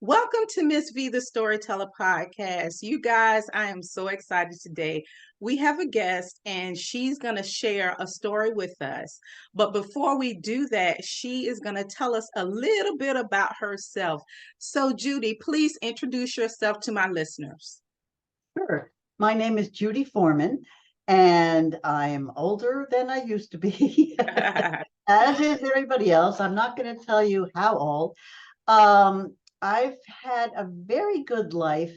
Welcome to Miss V, the Storyteller podcast. You guys, I am so excited today. We have a guest and she's going to share a story with us. But before we do that, she is going to tell us a little bit about herself. So, Judy, please introduce yourself to my listeners. Sure. My name is Judy Foreman, and I'm older than I used to be, as is everybody else. I'm not going to tell you how old. I've had a very good life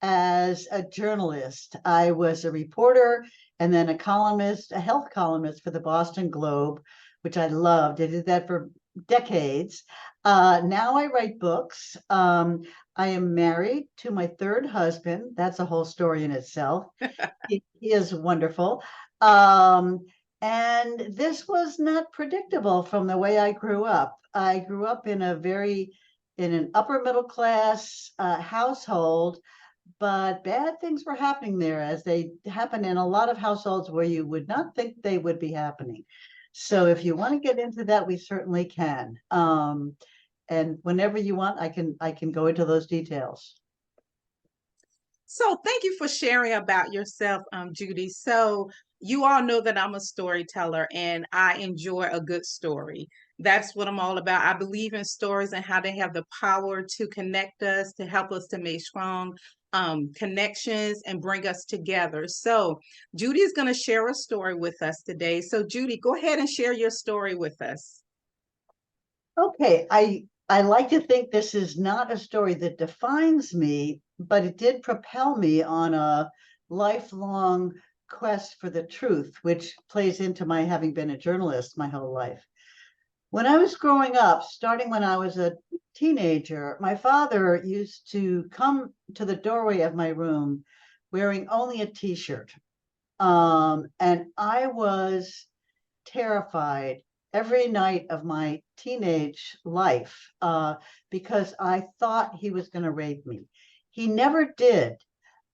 as a journalist. I was a reporter and then a columnist, a health columnist for the Boston Globe, which I loved. I did that for decades. Now I write books. I am married to my third husband. That's a whole story in itself. He is wonderful. Um, and this was not predictable from the way I grew up. I grew up in an upper middle class household, but bad things were happening there, as they happen in a lot of households where you would not think they would be happening. So if you want to get into that, we certainly can. And whenever you want, I can go into those details. So, thank you for sharing about yourself, Judy. So, you all know that I'm a storyteller and I enjoy a good story. That's what I'm all about. I believe in stories and how they have the power to connect us, to help us to make strong connections and bring us together. So, Judy is going to share a story with us today. So, Judy, go ahead and share your story with us. Okay, I like to think this is not a story that defines me, but it did propel me on a lifelong quest for the truth, which plays into my having been a journalist my whole life. When I was growing up, starting when I was a teenager, my father used to come to the doorway of my room wearing only a t-shirt. And I was terrified every night of my teenage life because I thought he was going to rape me. He never did,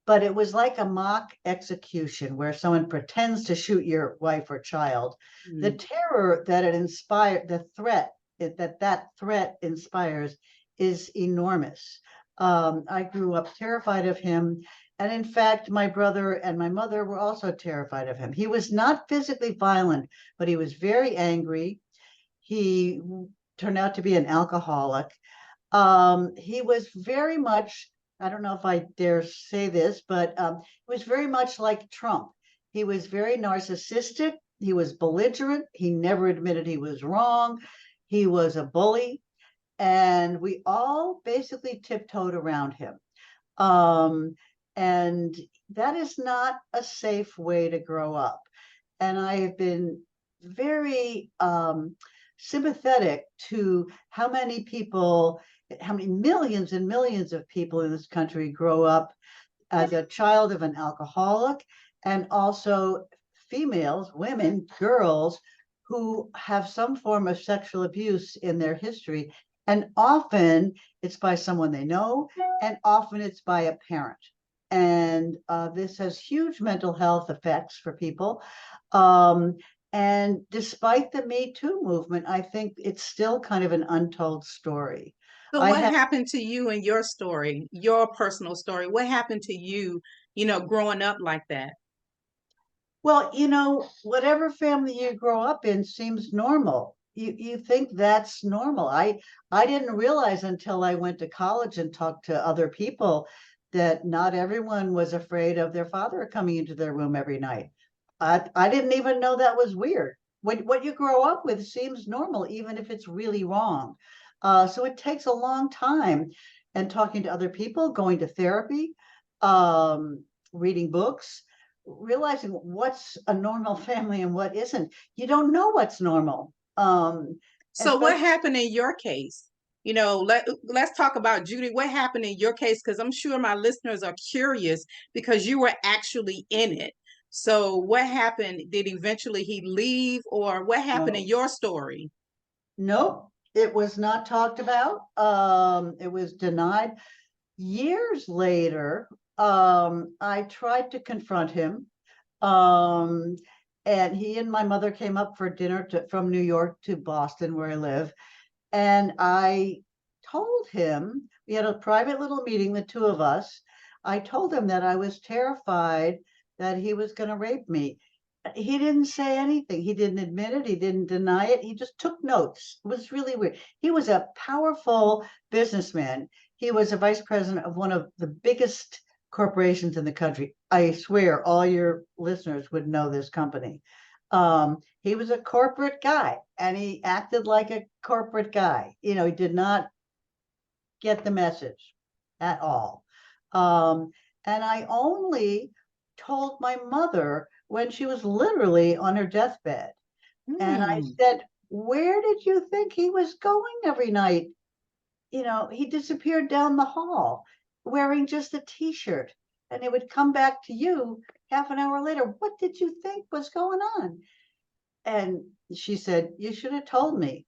but it was like a mock execution where someone pretends to shoot your wife or child. The terror that it inspired, the threat that threat inspires is enormous. I grew up terrified of him. And in fact, my brother and my mother were also terrified of him. He was not physically violent, but he was very angry. He turned out to be an alcoholic. He was very much, I don't know if I dare say this, but he was very much like Trump. He was very narcissistic. He was belligerent. He never admitted he was wrong. He was a bully. And we all basically tiptoed around him. Um, and that is not a safe way to grow up. And I have been very sympathetic to how many millions and millions of people in this country grow up as a child of an alcoholic, and also females, women, girls who have some form of sexual abuse in their history. And often it's by someone they know, and often it's by a parent. And this has huge mental health effects for people. Um, and despite the Me Too movement, I think it's still kind of an untold story. So I what have, happened to you in your story, your personal story? What happened to you, growing up like that? well, whatever family you grow up in seems normal. You think that's normal. I didn't realize until I went to college and talked to other people that not everyone was afraid of their father coming into their room every night. I didn't even know that was weird. What you grow up with seems normal, even if it's really wrong. So it takes a long time, and talking to other people, going to therapy, reading books, realizing what's a normal family and what isn't. You don't know what's normal. So what Especially, happened in your case? Let's talk about Judy. What happened in your case? Because I'm sure my listeners are curious because you were actually in it. So what happened? Did eventually he leave, or what happened in no, your story? nope, it was not talked about. It was denied. Years later, I tried to confront him. Um, and he and my mother came up for dinner from New York to Boston, where I live. And I told him We had a private little meeting, the two of us. I told him that I was terrified that he was going to rape me. He didn't say anything. He didn't admit it. He didn't deny it. He just took notes. It was really weird. He was a powerful businessman. He was a vice president of one of the biggest corporations in the country. I swear all your listeners would know this company. He was a corporate guy and he acted like a corporate guy. You know, he did not get the message at all. And I only told my mother when she was literally on her deathbed. And I said, where did you think he was going every night? You know, he disappeared down the hall wearing just a t-shirt and he would come back to you half an hour later. What did you think was going on? And she said, you should have told me,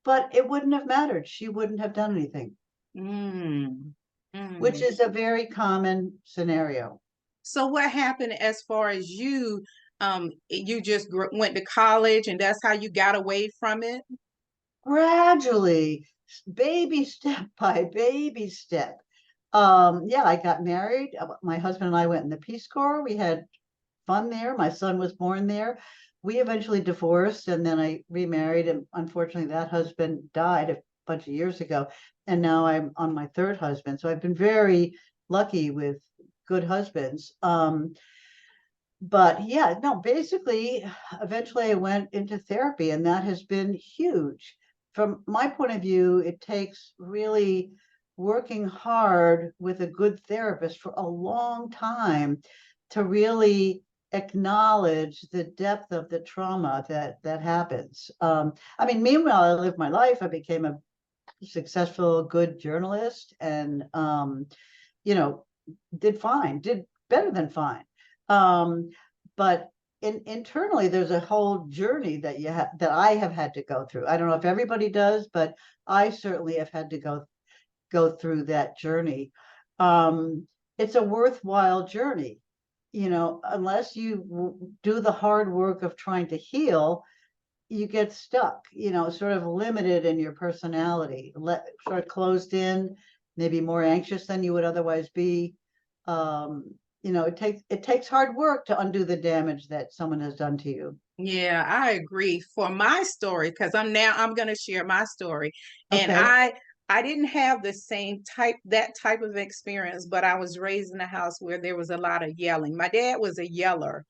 but it wouldn't have mattered. She wouldn't have done anything, which is a very common scenario. So what happened as far as you, you just went to college and that's how you got away from it? Gradually, baby step by baby step. Yeah, I got married. My husband and I went in the Peace Corps. We had fun there. My son was born there. We eventually divorced and then I remarried. And unfortunately, that husband died a bunch of years ago. And now I'm on my third husband. So I've been very lucky with good husbands. But yeah, no, basically, eventually I went into therapy and that has been huge. From my point of view, it takes really working hard with a good therapist for a long time to really acknowledge the depth of the trauma that happens. I mean, meanwhile, I lived my life. I became a successful, good journalist and, you know, did fine, did better than fine. But internally, there's a whole journey that that I have had to go through. I don't know if everybody does, but I certainly have had to go through that journey. It's a worthwhile journey, you know, unless you do the hard work of trying to heal, you get stuck, you know, sort of limited in your personality, sort of closed in, maybe more anxious than you would otherwise be. You know, it takes hard work to undo the damage that someone has done to you. Yeah, I agree. For my story, because I'm going to share my story. And Okay. I didn't have the same that type of experience, but I was raised in a house where there was a lot of yelling. My dad was a yeller.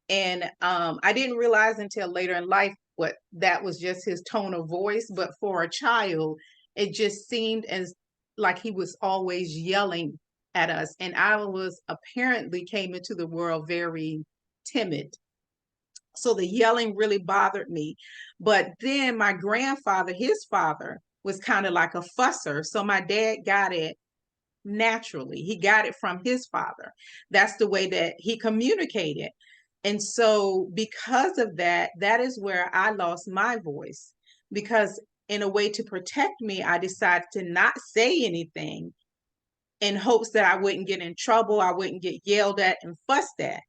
And I didn't realize until later in life what that was just his tone of voice. But for a child, it just seemed as like he was always yelling at us. And I was apparently came into the world very timid. So the yelling really bothered me. But then my grandfather, his father, was kind of like a fusser. So my dad got it naturally. He got it from his father. That's the way that he communicated. And so because of that, that is where I lost my voice. Because in a way to protect me, I decided to not say anything in hopes that I wouldn't get in trouble, I wouldn't get yelled at and fussed at.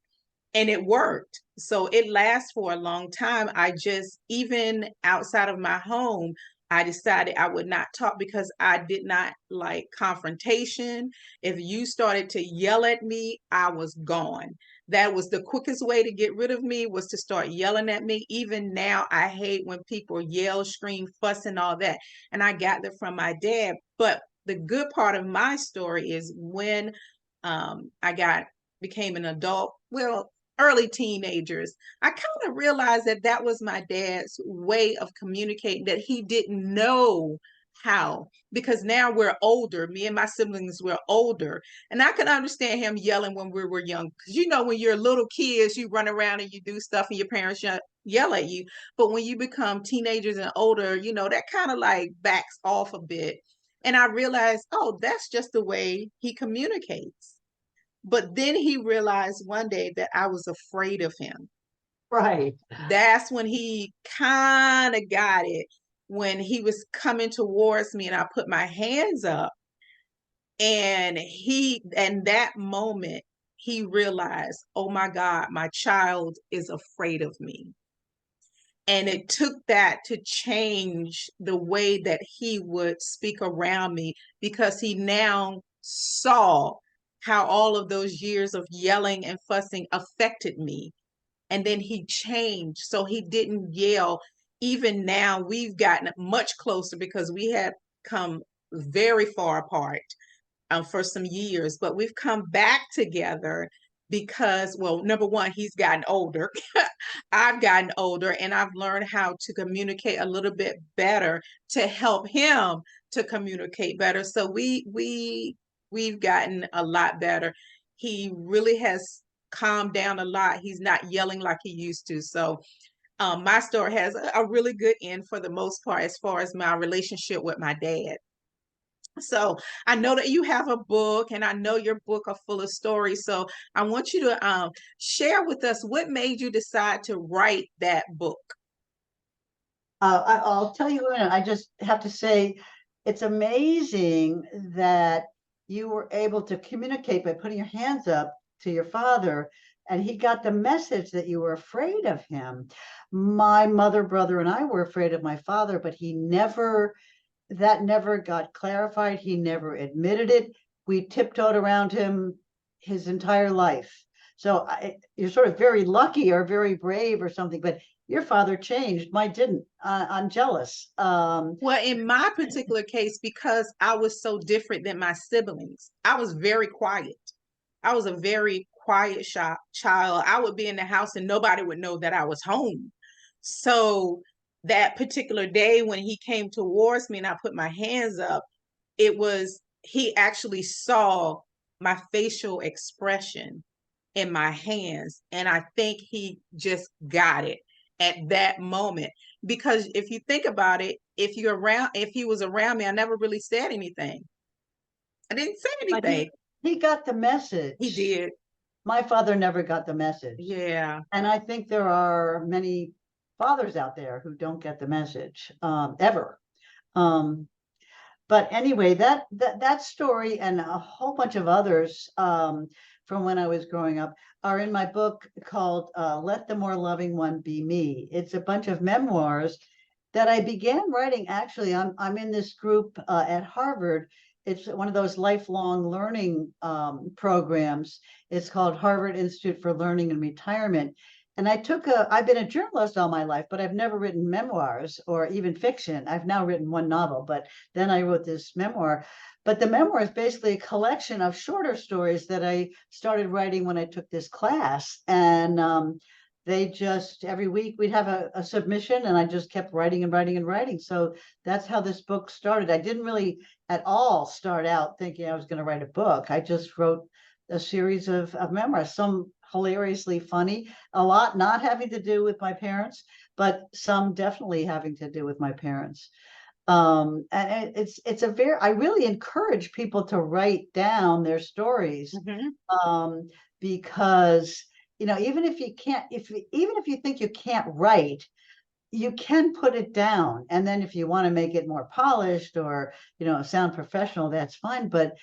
And it worked. So it lasts for a long time. I just, even outside of my home, I decided I would not talk because I did not like confrontation. If you started to yell at me, I was gone. That was the quickest way to get rid of me, was to start yelling at me. Even now, I hate when people yell, scream, fuss, and all that. And I got that from my dad. But the good part of my story is when I became an adult, well, early teenagers, I kind of realized that that was my dad's way of communicating, that he didn't know how, because now we're older. Me and my siblings were older, and I could understand him yelling when we were young, because you know, when you're little kids, you run around and you do stuff and your parents yell at you. But when you become teenagers and older, you know, that kind of like backs off a bit. And I realized, oh, that's just the way he communicates. But then he realized one day that I was afraid of him. Right. That's when he kind of got it, when he was coming towards me and I put my hands up, and that moment he realized, oh my God, my child is afraid of me. And it took that to change the way that he would speak around me, because he now saw how all of those years of yelling and fussing affected me. And then he changed. So he didn't yell. Even now, we've gotten much closer because we had come very far apart for some years, but we've come back together because, well, number one, he's gotten older. I've gotten older, and I've learned how to communicate a little bit better to help him to communicate better. So we've gotten a lot better. He really has calmed down a lot. He's not yelling like he used to. So my story has a really good end for the most part as far as my relationship with my dad. So I know that you have a book, and I know your book are full of stories. So I want you to share with us what made you decide to write that book. I'll tell you what, I just have to say, it's amazing that you were able to communicate by putting your hands up to your father, and he got the message that you were afraid of him. My mother, brother, and I were afraid of my father, but that never got clarified. He never admitted it. We tiptoed around him his entire life. So you're sort of very lucky or very brave or something, but your father changed. Mine didn't. I'm jealous. Well, in my particular case, because I was so different than my siblings, I was very quiet. I was a very quiet child. I would be in the house and nobody would know that I was home. So that particular day when he came towards me and I put my hands up, he actually saw my facial expression in my hands. And I think he just got it at that moment. Because if you think about it, if he was around me, I never really said anything. I didn't say But anything. he got the He message. did. My father never got the message. Yeah. And I think there are many fathers out there who don't get the message ever. But anyway, that story and a whole bunch of others from when I was growing up are in my book called Let the More Loving One Be Me. It's a bunch of memoirs that I began writing. Actually, I'm in this group at Harvard. It's one of those lifelong learning programs. It's called Harvard Institute for Learning and Retirement. And I've been a journalist all my life, but I've never written memoirs or even fiction. I've now written one novel, but then I wrote this memoir. But the memoir is basically a collection of shorter stories that I started writing when I took this class. And they just, every week we'd have a submission, and I just kept writing and writing and writing. So that's how this book started. I didn't really at all start out thinking I was going to write a book. I just wrote a series of memoirs, some hilariously funny, a lot not having to do with my parents, but some definitely having to do with my parents. And it's I really encourage people to write down their stories, because even if you can't, even if you think you can't write, you can put it down, and then if you want to make it more polished or sound professional, that's fine. But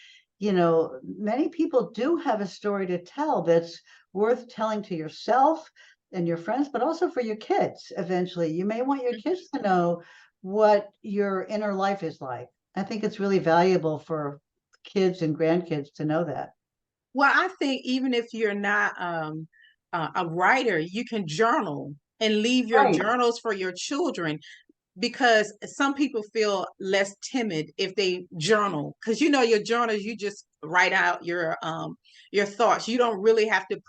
many people do have a story to tell that's worth telling to yourself and your friends, but also for your kids. Eventually, you may want your kids to know what your inner life is like. I think it's really valuable for kids and grandkids to know that. Well, I think even if you're not a writer, you can journal and leave your Right. journals for your children, because some people feel less timid if they journal, because your journals, you just write out your thoughts. You don't really have to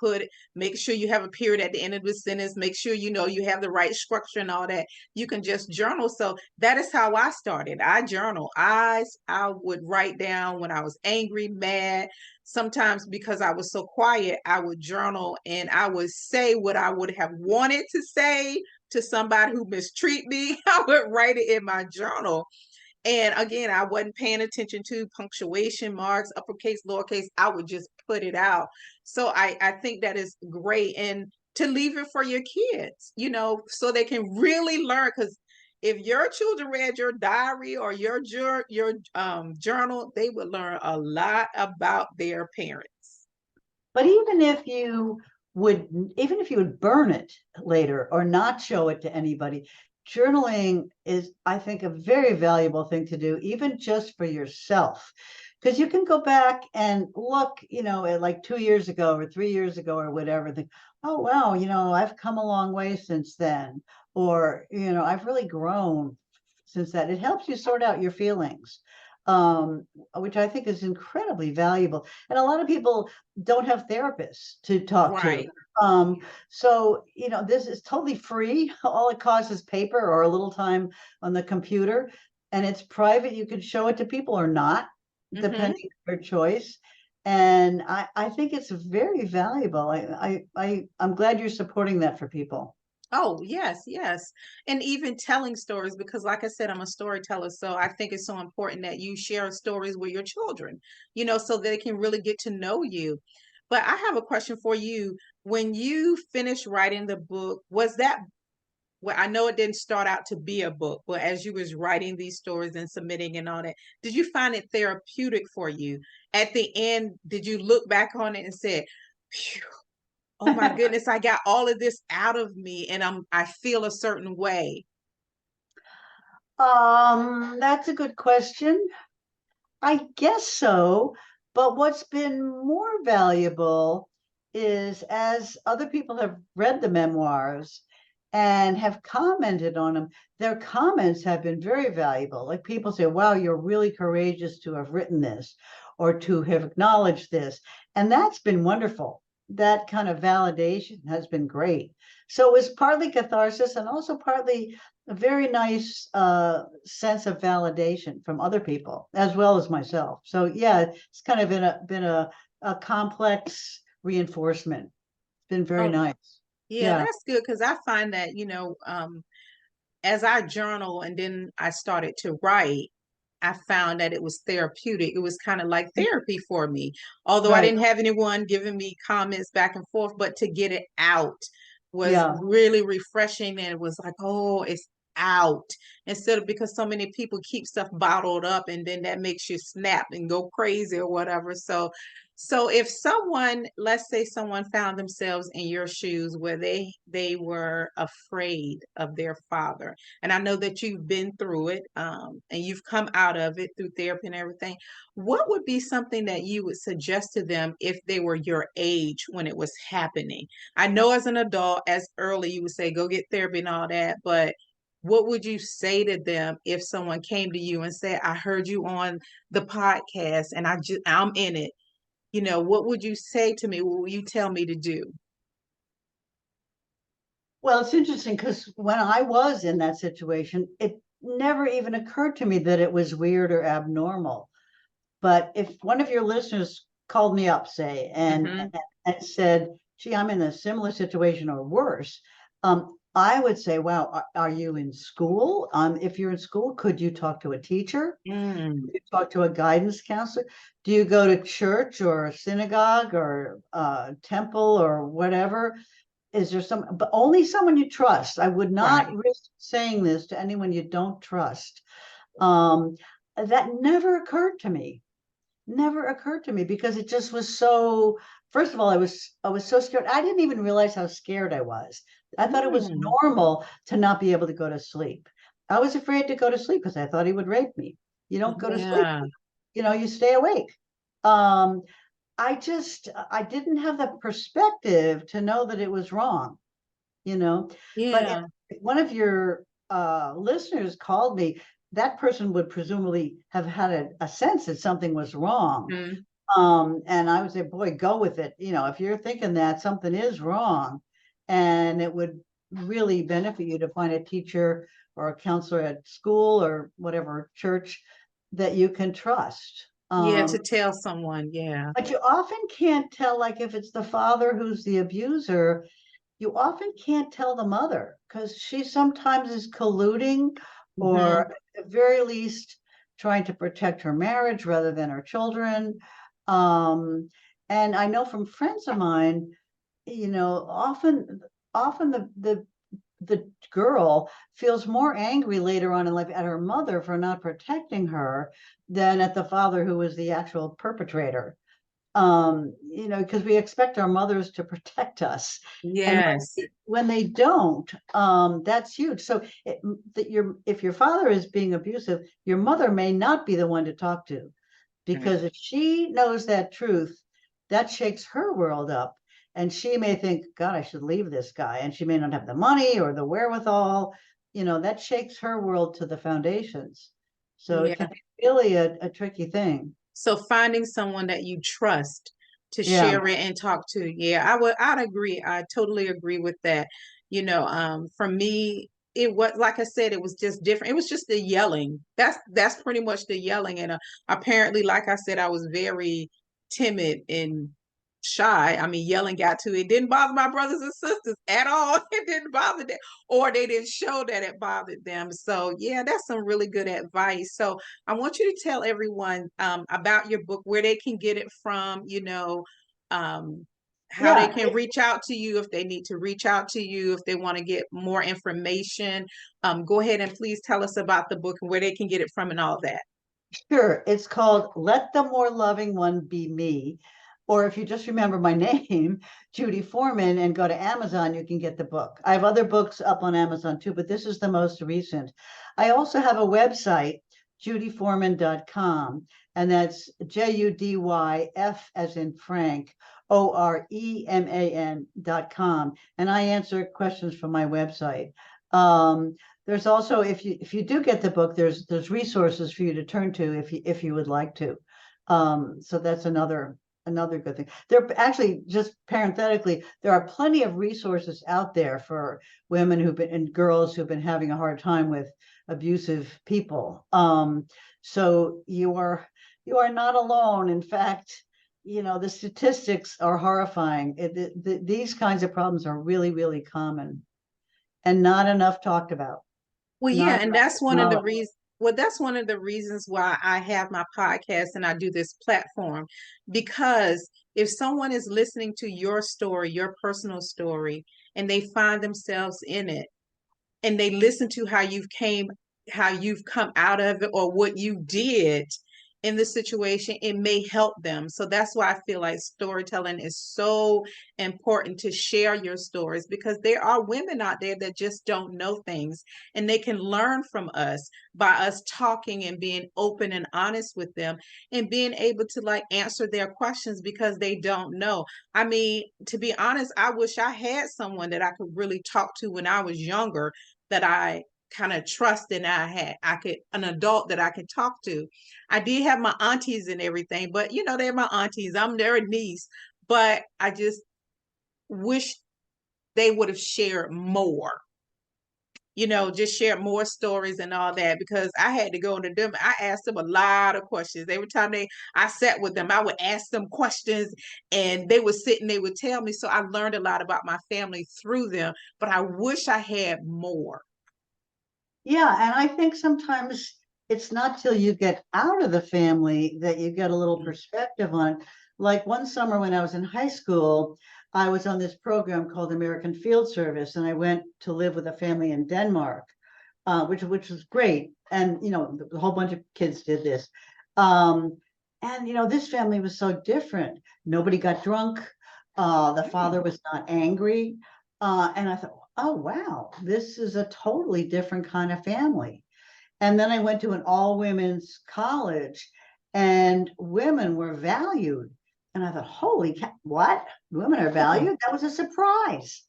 make sure you have a period at the end of the sentence, make sure you have the right structure and all that. You can just journal. So that is how I started. I journal. I would write down when I was angry, mad. Sometimes because I was so quiet, I would journal and I would say what I would have wanted to say to somebody who mistreat me. I would write it in my journal. And again, I wasn't paying attention to punctuation marks, uppercase, lowercase. I would just put it out. So I think that is great. And to leave it for your kids, so they can really learn. Because if your children read your diary or your journal, they would learn a lot about their parents. But even if you would, even if you would burn it later or not show it to anybody, journaling is, I think, a very valuable thing to do, even just for yourself. Because you can go back and look, at like 2 years ago or 3 years ago or whatever, think, oh, wow, I've come a long way since then. Or, I've really grown since that. It helps you sort out your feelings, which I think is incredibly valuable. And a lot of people don't have therapists to talk to. Right. So, this is totally free. All it costs is paper or a little time on the computer, and it's private. You can show it to people or not, Mm-hmm. depending on your choice. And I think it's very valuable. I'm glad you're supporting that for people. Oh, yes, yes. And even telling stories, because like I said, I'm a storyteller. So I think it's so important that you share stories with your children, so they can really get to know you. But I have a question for you. When you finished writing the book, was that, well, I know it didn't start out to be a book, but as you was writing these stories and submitting and all that, did you find it therapeutic for you? At the end, did you look back on it and say, "Phew, oh my goodness, I got all of this out of me and I feel a certain way." That's a good question. I guess so. But what's been more valuable is, as other people have read the memoirs and have commented on them, their comments have been very valuable. Like, people say, wow, you're really courageous to have written this or to have acknowledged this. And that's been wonderful. That kind of validation has been great. So it was partly catharsis and also partly a very nice sense of validation from other people as well as myself. So yeah, it's kind of been a complex reinforcement. It's been very Oh, nice. yeah, Yeah. that's good because I find that, as I journal and then I started to write, I found that it was therapeutic. It was kind of like therapy for me. Although I Right. didn't have anyone giving me comments back and forth, but to get it out was Yeah. really refreshing. And it was like, oh, it's out, instead of, because so many people keep stuff bottled up and then that makes you snap and go crazy or whatever. So if someone, let's say someone found themselves in your shoes where they were afraid of their father, and I know that you've been through it, and you've come out of it through therapy and everything, what would be something that you would suggest to them if they were your age when it was happening? I know as an adult, as early, you would say go get therapy and all that, but what would you say to them if someone came to you and said, I heard you on the podcast and I'm in it? What would you say to me? What would you tell me to do? Well, it's interesting because when I was in that situation, it never even occurred to me that it was weird or abnormal. But if one of your listeners called me up, say, Hmm. and said, "Gee, I'm in a similar situation or worse," I would say, "Wow, are you in school? If you're in school, could you talk to a teacher? Mm, Could you talk to a guidance counselor? Do you go to church or synagogue or temple or whatever? Is there but only someone you trust? I would not right. risk saying this to anyone you don't trust." Um, that never occurred to me, because it just was so, first of all, I was so scared. I didn't even realize how scared I was. I thought it was Mm, normal to not be able to go to sleep. I was afraid to go to sleep because I thought he would rape me. You don't go to sleep, yeah. you stay awake. um I didn't have the perspective to know that it was wrong, you know but Yeah. if one of your listeners called me, that person would presumably have had a sense that something was wrong. Mm, And I would say, boy, go with it. If you're thinking that something is wrong, and it would really benefit you to find a teacher or a counselor at school or whatever church that you can trust. yeah, to tell someone. Yeah. But you often can't tell, like if it's the father who's the abuser, you often can't tell the mother because she sometimes is colluding, or Hmm. at the very least trying to protect her marriage rather than her children. Um, and I know from friends of mine, often the girl feels more angry later on in life at her mother for not protecting her than at the father who was the actual perpetrator. Because we expect our mothers to protect us. And Yes. when they don't, that's huge. So if your father is being abusive, your mother may not be the one to talk to, Right. because if she knows that truth, that shakes her world up. And she may think, God, I should leave this guy. And she may not have the money or the wherewithal. That shakes her world to the foundations. So it Yeah. can be really a tricky thing. So finding someone that you trust to Yeah. share it and talk to. Yeah, I'd agree. I totally agree with that. For me, it was like I said, it was just different. It was just the yelling. That's pretty much the yelling. And apparently, like I said, I was very timid and shy. I mean, yelling got to it. Didn't bother my brothers and sisters at all. It didn't bother them, or they didn't show that it bothered them. So yeah, that's some really good advice. So I want you to tell everyone about your book, where they can get it from, um, how they Yeah. can reach out to you if they need to reach out to you, if they want to get more information. Go ahead and please tell us about the book and where they can get it from and all that. Sure. It's called Let the More Loving One Be Me. Or if you just remember my name, Judy Foreman, and go to Amazon, you can get the book. I have other books up on Amazon too, but this is the most recent. I also have a website, judyforman.com, and that's JUDYF as in Frank, OREMAN.com. And I answer questions from my website. There's also, if you do get the book, there's resources for you to turn to if you would like to. So that's another good thing. There actually, just parenthetically, there are plenty of resources out there for women who've been and girls who've been having a hard time with abusive people. So you are not alone. In fact, the statistics are horrifying. These kinds of problems are really, really common and not enough talked about. Well, yeah, Not and enough that's one of the acknowledged. reasons. Well, that's one of the reasons why I have my podcast and I do this platform. Because if someone is listening to your story, your personal story, and they find themselves in it, and they listen to how you've come out of it or what you did in the situation, it may help them. So that's why I feel like storytelling is so important, to share your stories, because there are women out there that just don't know things, and they can learn from us by us talking and being open and honest with them, and being able to like answer their questions because they don't know. I mean, to be honest, I wish I had someone that I could really talk to when I was younger, that I kind of trust, and I could an adult that I could talk to. I did have my aunties and everything, but they're my aunties. I'm their niece, but I just wish they would have shared more. Just share more stories and all that, because I had to go into them. I asked them a lot of questions. Every time I sat with them, I would ask them questions, and they would sit and they would tell me. So I learned a lot about my family through them, but I wish I had more. Yeah, and I think sometimes it's not till you get out of the family that you get a little perspective on it. Like one summer when I was in high school, I was on this program called American Field Service, and I went to live with a family in Denmark, which was great. And a whole bunch of kids did this. And this family was so different. Nobody got drunk. The father was not angry. And I thought, oh, wow, this is a totally different kind of family. And then I went to an all women's college, and women were valued. And I thought, holy cow, what? Women are valued? That was a surprise.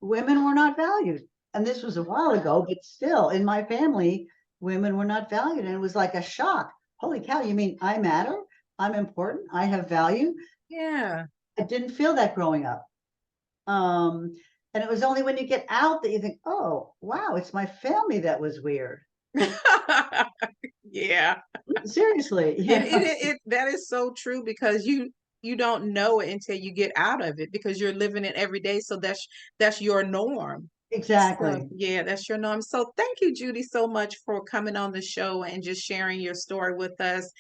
Women were not valued. And this was a while ago, but still in my family, women were not valued. And it was like a shock. Holy cow, you mean I matter? I'm important. I have value. Yeah. I didn't feel that growing up. Um, and it was only when you get out that you think, oh, wow, it's my family that was weird. Yeah. Seriously. That is so true, because you don't know it until you get out of it, because you're living it every day. So that's your norm. So Exactly. yeah, that's your norm. So thank you, Judy, so much for coming on the show and just sharing your story with us.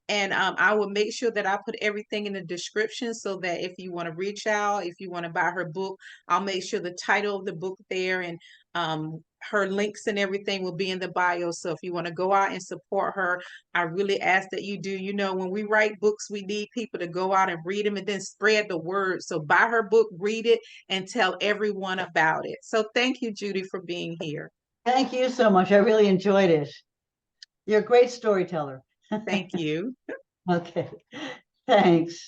And I will make sure that I put everything in the description, so that if you want to reach out, if you want to buy her book, I'll make sure the title of the book there, and her links and everything will be in the bio. So if you want to go out and support her, I really ask that you do. You know, when we write books, we need people to go out and read them and then spread the word. So buy her book, read it, and tell everyone about it. So thank you, Judy, for being here. Thank you so much. I really enjoyed it. You're a great storyteller. Thank you. Okay, thanks.